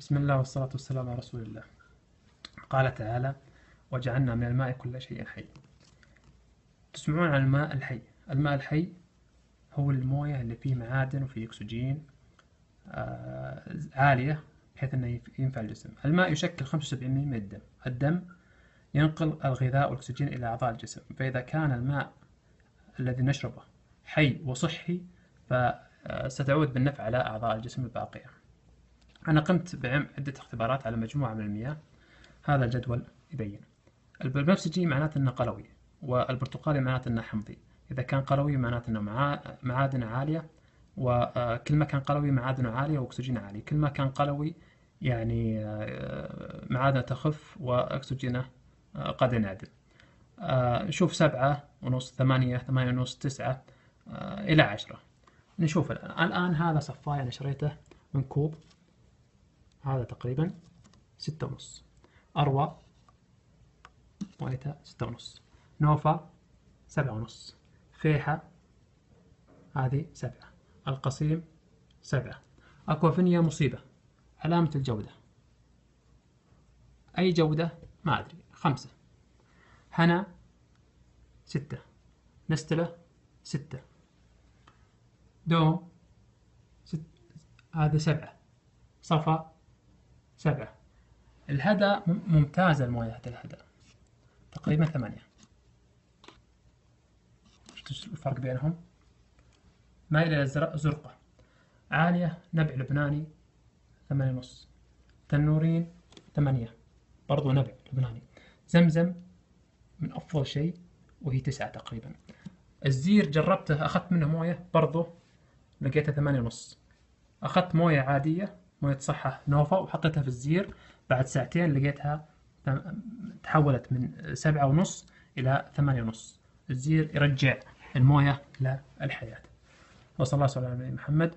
بسم الله والصلاة والسلام على رسول الله. قال تعالى: وجعلنا من الماء كل شيء حي. تسمعون عن الماء الحي. الماء الحي هو الموية اللي فيه معادن وفيه أكسجين عالية بحيث أنه ينفع الجسم. الماء يشكل 75% من الدم. الدم ينقل الغذاء والأكسجين إلى أعضاء الجسم، فإذا كان الماء الذي نشربه حي وصحي فستعود بالنفع على أعضاء الجسم الباقية. أنا قمت بعدة اختبارات على مجموعة من المياه. هذا الجدول يبين. البنفسجي معناته أنه قلوي، والبرتقالي معناته أنه حمضي. إذا كان قلوي معناته أنه معادنه عالية، وكل ما كان قلوي معادنه عالية وأكسجينه عالي. كل ما كان قلوي يعني معادنه تخف وأكسجينه قد ينعدم. نشوف 7.5، 8، 8.5، 9 إلى 10. نشوف الآن هذا صفاية أنا شريته من كوب، هذا تقريبا 6.5. أروى مويتها 6.5. نوفا 7.5. فيحة هذه 7. القصيم 7. أكوافينيا مصيبة، علامة الجودة. أي جودة ما أدري. 5. هنا 6. نستلة 6. دوم هذا 7. صفا 7. الهدى ممتازة الموية الهدى تقريبا 8. شفتوا الفرق بينهم؟ مايلة زرقة عالية. نبع لبناني 8.5. تنورين 8 برضو نبع لبناني. زمزم من أفضل شيء وهي 9 تقريبا. الزير جربته أخذت منه موية برضو لقيتها 8.5. أخذت موية عادية، موية صحة نوفا، وحطيتها في الزير. بعد ساعتين لقيتها تحولت من 7.5 إلى 8.5. الزير يرجع الموية للحياة. وصلى الله على محمد.